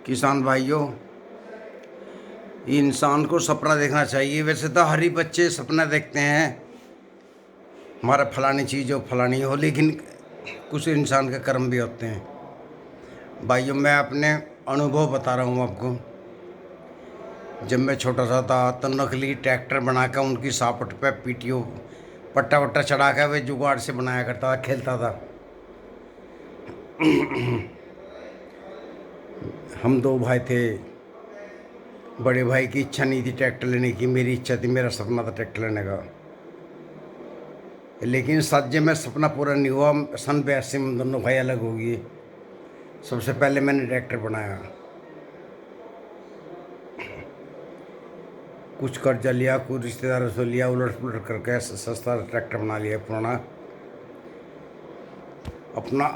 किसान भाइयों, इंसान को सपना देखना चाहिए। वैसे तो हर ही बच्चे सपना देखते हैं हमारा फलानी चीज़ हो फलानी हो, लेकिन कुछ इंसान के कर्म भी होते हैं। भाइयों, मैं अपने अनुभव बता रहा हूँ आपको। जब मैं छोटा सा था तो नकली ट्रैक्टर बनाकर उनकी सापट पे पीटीओ पट्टा वट्टा चढ़ा कर वे जुगाड़ से बनाया करता था, खेलता था। हम दो भाई थे। बड़े भाई की इच्छा नहीं थी ट्रैक्टर लेने की, मेरी इच्छा थी, मेरा सपना था ट्रैक्टर लेने का। लेकिन सज्जे में सपना पूरा नहीं हुआ। सन 82 में दोनों भाई अलग हो गए। सबसे पहले मैंने ट्रैक्टर बनाया, कुछ कर्जा लिया, कुछ रिश्तेदारों से लिया, उलट पुलट करके सस्ता ट्रैक्टर बना लिया पुराना। अपना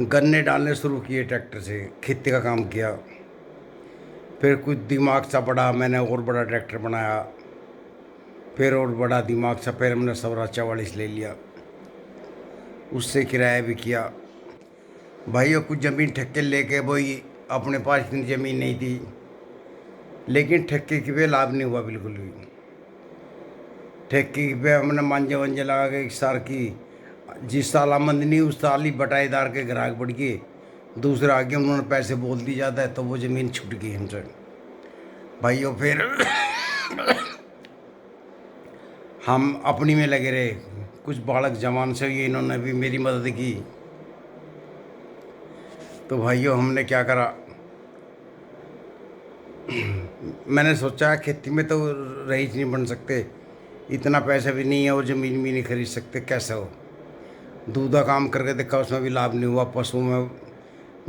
गन्ने डालने शुरू किए, ट्रैक्टर से खेती का काम किया। फिर कुछ दिमाग सा बढ़ा, मैंने और बड़ा ट्रैक्टर बनाया। फिर और बड़ा दिमाग सा, फिर हमने स्वराज 44 ले लिया, उससे किराया भी किया। भाइयों, कुछ ज़मीन ठेके लेके वही, अपने पास इतनी ज़मीन नहीं थी, लेकिन ठेके की पे लाभ नहीं हुआ बिल्कुल भी। ठेके की पे हमने मांझे वंजे लगा के एक साल की, जिस साल आमदनी उस साल ही बटाईदार के ग्राहक बढ़ गए। दूसरे आगे उन्होंने पैसे बोल दी जाता है तो वो ज़मीन छूट गई हमसे। भाइयों, फिर हम अपनी में लगे रहे। कुछ बालक जवान से ये इन्होंने भी मेरी मदद की। तो भाइयों, हमने क्या करा, मैंने सोचा खेती में तो रईस नहीं बन सकते, इतना पैसा भी नहीं है और ज़मीन भी नहीं खरीद सकते, कैसे हो। दूध का काम करके देखा, उसमें भी लाभ नहीं हुआ। पशु में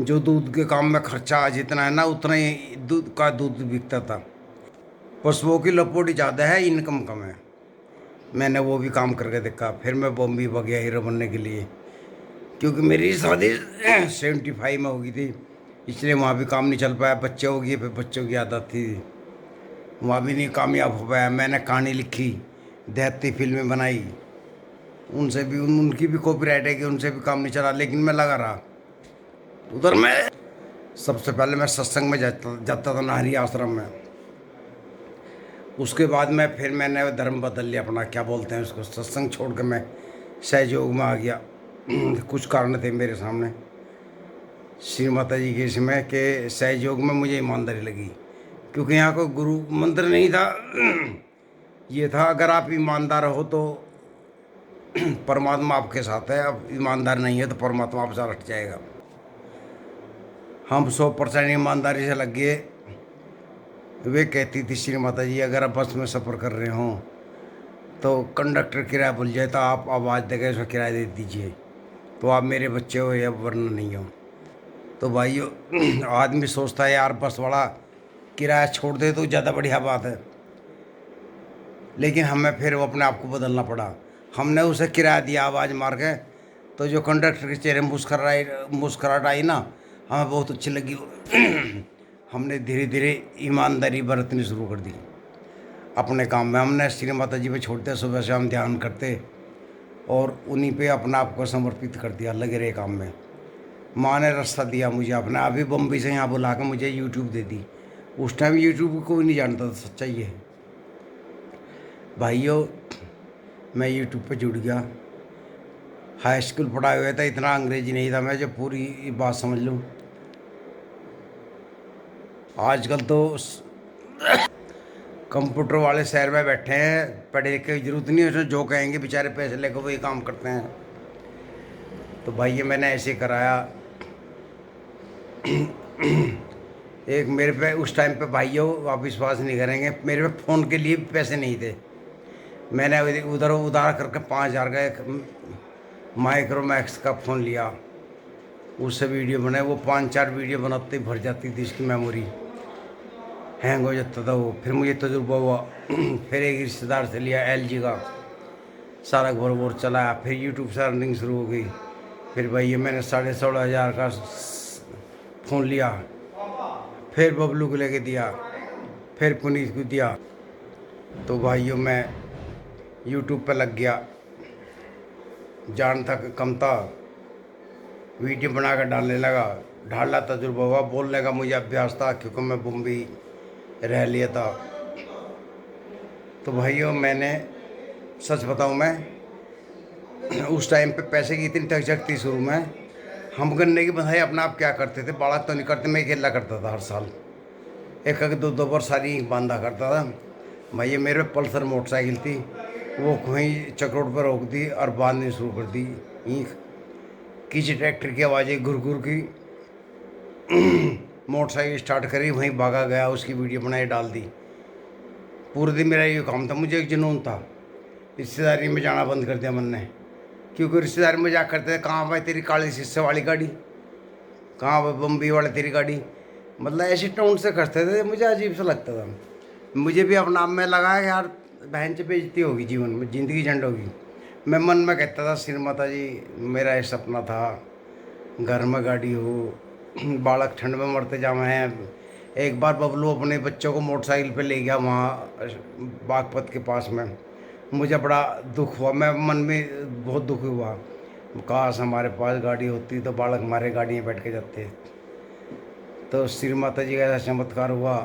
जो दूध के काम में खर्चा जितना है ना, उतना ही दूध बिकता था। पशुओं की लपोटी ज़्यादा है, इनकम कम है। मैंने वो भी काम करके देखा। फिर मैं बॉम्बे भाग गया हीरो बनने के लिए, क्योंकि मेरी शादी 75 में हो गई थी, इसलिए वहाँ भी काम नहीं चल पाया। बच्चे हो गए, फिर बच्चों की आदत थी, वहाँ भी नहीं कामयाब हो पाया। मैंने कहानी लिखी, देहाती फिल्में बनाई, उनसे भी उनकी भी कॉपीराइट है कि उनसे भी काम नहीं चला, लेकिन मैं लगा रहा उधर। मैं सबसे पहले मैं सत्संग में जाता था, नाहरी आश्रम में। उसके बाद फिर मैंने धर्म बदल लिया अपना, क्या बोलते हैं उसको, सत्संग छोड़ कर मैं सहयोग में आ गया। कुछ कारण थे मेरे सामने श्री माता जी के इसमें कि सहयोग में मुझे ईमानदारी लगी, क्योंकि यहाँ कोई गुरु मंत्र नहीं था। ये था, अगर आप ईमानदार हो तो परमात्मा आपके साथ है, अब ईमानदार नहीं है तो परमात्मा आपसे हट जाएगा। हम 100% ईमानदारी से लग गए। वे कहती थी श्री माता जी, अगर आप बस में सफ़र कर रहे हों तो कंडक्टर किराया भूल जाए तो आप आवाज़ देकर उसका किराया दे दीजिए, तो आप मेरे बच्चे हो या वरना नहीं हो। तो भाइयों, आदमी सोचता है यार बस वाला किराया छोड़ दे तो ज़्यादा बढ़िया बात है, लेकिन हमें फिर वो अपने आप को बदलना पड़ा। हमने उसे किराया दिया आवाज़ मार के, तो जो कंडक्टर के चेहरे मुस्कराहट आई ना, हमें बहुत अच्छी लगी। हमने धीरे धीरे ईमानदारी बरतनी शुरू कर दी अपने काम में। हमने श्री माता जी पे छोड़ते, सुबह से हम ध्यान करते और उन्हीं पे अपना आप को समर्पित कर दिया, लगे रहे काम में। माँ ने रास्ता दिया मुझे अपना, अभी बम्बई से यहाँ बुला कर मुझे यूट्यूब दे दी। उस टाइम यूट्यूब कोई नहीं जानता था, सच्चाई है भाइयों। मैं यूट्यूब पे जुड़ गया। हाई स्कूल पढ़ा हुआ था, इतना अंग्रेजी नहीं था मैं जो पूरी बात समझ लूँ। आजकल तो कंप्यूटर वाले शहर में बैठे हैं, पढ़े लिखे की जरूरत नहीं है, उसमें जो कहेंगे बेचारे पैसे लेकर वही काम करते हैं। तो भाई ये मैंने ऐसे कराया। एक मेरे पे उस टाइम पे भाइयों, आप विश्वास नहीं करेंगे, मेरे पे फ़ोन के लिए भी पैसे नहीं थे। मैंने उधर उधार करके 5,000 का एक माइक्रोमैक्स का फ़ोन लिया, उससे वीडियो बनाए। वो 5-4 वीडियो बनाते ही भर जाती थी इसकी मेमोरी, हैंग हो जाता था वो। फिर मुझे तजुर्बा हुआ। फिर एक रिश्तेदार से लिया LG का, सारा घर वोर चलाया। फिर यूट्यूब से अर्निंग शुरू हो गई। फिर भाई ये मैंने 16,500 का फ़ोन लिया, फिर बबलू को लेके दिया, फिर पुनीत को दिया। तो भाइयों, मैं यूट्यूब पर लग गया, जान था कम था, वीडियो बना कर डालने लगा। ढाला तजुर्बा हुआ, बोलने का मुझे अभ्यास था क्योंकि मैं मुंबई रह लिया था। तो भाइयों मैंने, सच बताऊं मैं, उस टाइम पे पैसे की इतनी टचक थी शुरू में। हम गन्ने की बधाई अपना आप क्या करते थे, बालक तो नहीं करते, मैं अकेला करता था हर साल। एक एक दो दो बार सारी ईंख बांधा करता था। भैया मेरे पे पल्सर मोटरसाइकिल थी, वो कहीं चक्रोड पर रोक दी और बांधनी शुरू कर दी ईंख। किसी ट्रैक्टर की आवाज़ें घुर घुर की, मोटरसाइकिल स्टार्ट करी, वहीं भागा गया, उसकी वीडियो बनाई डाल दी। पूरे दिन मेरा ये काम था। मुझे एक जुनून था, रिश्तेदारी में जाना बंद कर दिया मन ने, क्योंकि रिश्तेदारी में जा करते थे, कहाँ भाई तेरी काली शीशे वाली गाड़ी, कहाँ भाई बम्बई वाले तेरी गाड़ी, मतलब ऐसे टोन से करते थे। मुझे अजीब सा लगता था। मुझे भी अपना आप में लगा कि यार बहन से बेइज्जती होगी, जीवन में ज़िंदगी झंड होगी। मैं मन में कहता था, श्री माता जी मेरा ये सपना था घर में गाड़ी हो, बालक ठंड में मरते जावे हैं। एक बार बबलू अपने बच्चों को मोटरसाइकिल पे ले गया वहाँ बागपत के पास में, मुझे बड़ा दुख हुआ, मैं मन में बहुत दुख हुआ। काश हमारे पास गाड़ी होती तो बालक हमारे गाड़ी में बैठ के जाते। तो श्री माता जी का ऐसा चमत्कार हुआ,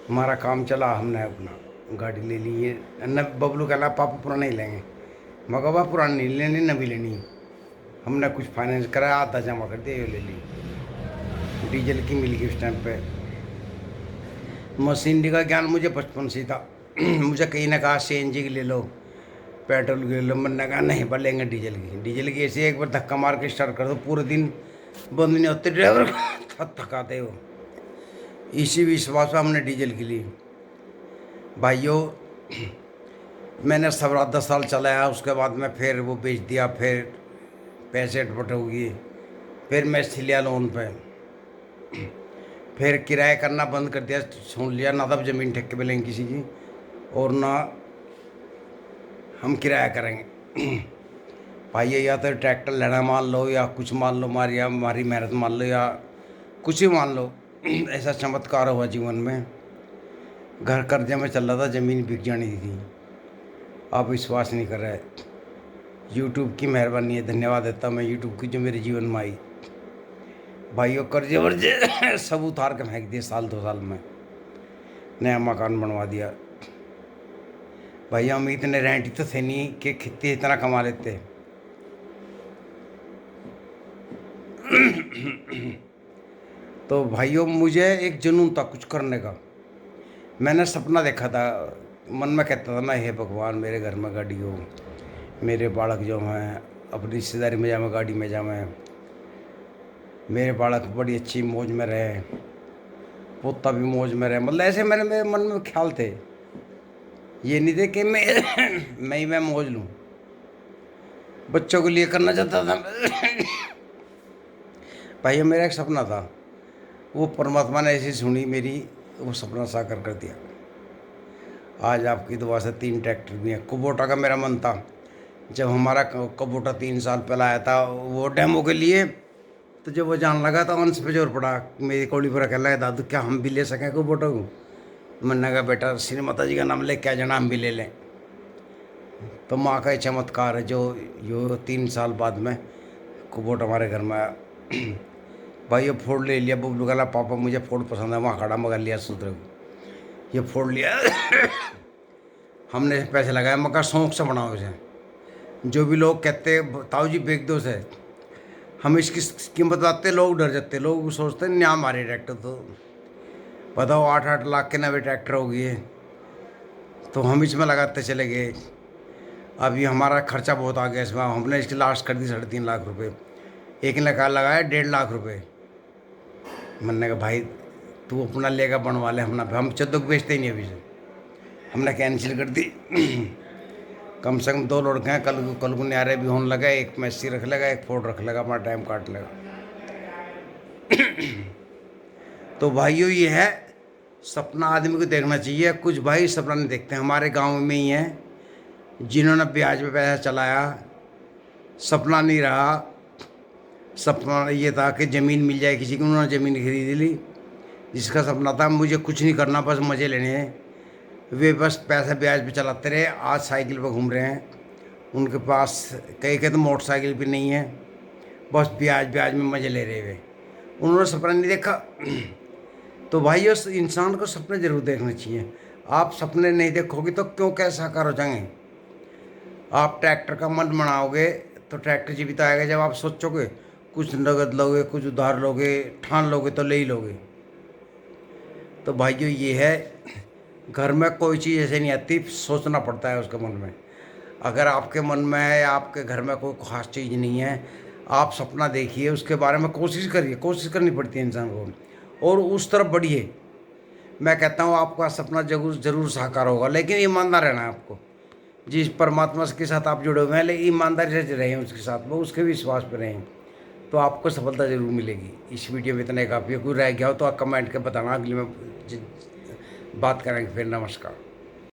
हमारा काम चला, हमने अपना गाड़ी ले ली। ये न बबलू कहला पापा पुराना ही लेंगे, मगर पापा पुरानी नहीं लेनी, नवी लेनी। हमने कुछ फाइनेंस कराया, आधा जमा कर दिया, ये ले ली। डीजल की मिल गई उस टाइम पे। मशीनरी का ज्ञान मुझे बचपन से ही था। मुझे कहीं ने कहा सीएनजी की ले लो, पेट्रोल की ले लो, मैंने कहा नहीं पर लेंगे डीजल की। डीजल की ऐसे एक बार धक्का मार के स्टार्ट कर दो, पूरे दिन बंद नहीं होते, ड्राइवर थकाते हो। इसी विश्वास में हमने डीजल की ली। भाइयों मैंने सवा 10 साल चलाया, उसके बाद में फिर वो बेच दिया, फिर पैसे अटपट हो गए, फिर मैं लिया लोन पे, फिर किराया करना बंद कर दिया, सुन लिया ना, तब ज़मीन ठेके पे लेंगे किसी की, और ना हम किराया करेंगे। भाई या तो ट्रैक्टर लेना मान लो, या कुछ मान लो, हमारी मेहनत मान लो, या कुछ ही मान लो। ऐसा चमत्कार हुआ जीवन में। घर कर्जे में चल रहा था, ज़मीन बिक जानी थी। आप विश्वास नहीं कर रहे। यूट्यूब की मेहरबानी है, धन्यवाद देता मैं यूट्यूब की जो मेरे जीवन में आई। भाइयों कर्जे वर्जे सब उतार के फेंक दिए, साल 2 साल में नया मकान बनवा दिया। भैया हम इतने रेंट तो थे नहीं कि खित्ते इतना कमा लेते। तो भाइयों मुझे एक जुनून था कुछ करने का। मैंने सपना देखा था, मन में कहता था मैं, हे भगवान मेरे घर में गाड़ी हो, मेरे बालक जो हैं अपनी रिश्तेदारी में जावे, गाड़ी में जावे, मेरे बालक बड़ी अच्छी मौज में रहे, पोता भी मौज में रहे, मतलब ऐसे मेरे मन में ख्याल थे। ये नहीं थे कि मैं मौज लूँ, बच्चों के लिए करना चाहता था। भाई मेरा एक सपना था, वो परमात्मा ने ऐसी सुनी मेरी, वो सपना साकार कर दिया। आज आपकी दुआ से 3 ट्रैक्टर भी हैं। कुबोटा का मेरा मन था, जब हमारा कुबोटा 3 साल पहले आया था वो डेमो के लिए, तो जब वो जान लगा तो अंश पे जोर पड़ा। मेरी कौड़ी पर कह लगा, दादू क्या हम भी ले सकें कुबोटा को? मैंने कहा बेटा श्री माता जी का नाम ले, क्या जाना हम भी ले लें। तो माँ का चमत्कार है जो यो 3 साल बाद में कुबोटा हमारे घर में आया। भाई ये फोर्ड ले लिया। बबलू कहला पापा मुझे फोर्ड पसंद है, वहाँ खड़ा मगर लिया सूत्र को, ये फोर्ड लिया। हमने पैसे लगाए, मगर शौक से बनाओ इसे। जो भी लोग कहते ताऊ जी बेच दो से, हम इसकी कीमत बताते, लोग डर जाते, लोग सोचते नहीं हमारे ट्रैक्टर तो बताओ 8-8 लाख के नवे ट्रैक्टर हो गए। तो हम इसमें लगाते चले गए। अभी हमारा खर्चा बहुत आ गया इसमें, हमने इसकी लास्ट कर दी 3.5 लाख रुपए। एक ने कहा लगाया 1.5 लाख रुपए। मैंने कहा भाई तू अपना लेगा बनवा ले, हम 14 को बेचते ही नहीं अभी से, हमने कैंसिल कर दी। कम से कम 2 लड़के हैं, कल को न्यारे भी होने लगा, एक मैसी रख लेगा, एक फोर्ड रख लेगा, अपना टाइम काट लेगा। तो भाइयों ये है सपना, आदमी को देखना चाहिए। कुछ भाई सपना नहीं देखते। हमारे गांव में ही हैं जिन्होंने ब्याज पे पैसा चलाया, सपना नहीं रहा। सपना ये था कि ज़मीन मिल जाए किसी को, उन्होंने ज़मीन खरीद ली। जिसका सपना था मुझे कुछ नहीं करना, बस मज़े लेने हैं, वे बस पैसा ब्याज पे चलाते रहे। आज साइकिल पर घूम रहे हैं, उनके पास कई तो मोटरसाइकिल भी नहीं है, बस ब्याज में मज़े ले रहे वे। उन्होंने सपना नहीं देखा। तो भाई उस इंसान को सपने जरूर देखने चाहिए। आप सपने नहीं देखोगे तो क्यों कैसे साकार हो जाएंगे। आप ट्रैक्टर का मन बनाओगे तो ट्रैक्टर जी भी तो आएगा जब आप सोचोगे। कुछ नगद लोगे, कुछ उधार लोगे, ठान लोगे तो ले ही लोगे। तो भाइयों ये है, घर में कोई चीज़ ऐसे नहीं आती, सोचना पड़ता है उसके मन में। अगर आपके मन में है या आपके घर में कोई खास चीज़ नहीं है, आप सपना देखिए, उसके बारे में कोशिश करिए, कोशिश करनी पड़ती है इंसान को, और उस तरफ बढ़िए। मैं कहता हूँ आपका सपना जरूर जरूर साकार होगा, लेकिन ईमानदार रहना है आपको। जिस परमात्मा के साथ आप जुड़े हुए हैं, लेकिन ईमानदारी से रहें उसके साथ, वो उसके विश्वास पे रहें, तो आपको सफलता जरूर मिलेगी। इस वीडियो में इतना ही काफ़ी है। कोई रह गया हो तो आप कमेंट के बताना, अगली में बात करेंगे फिर। नमस्कार।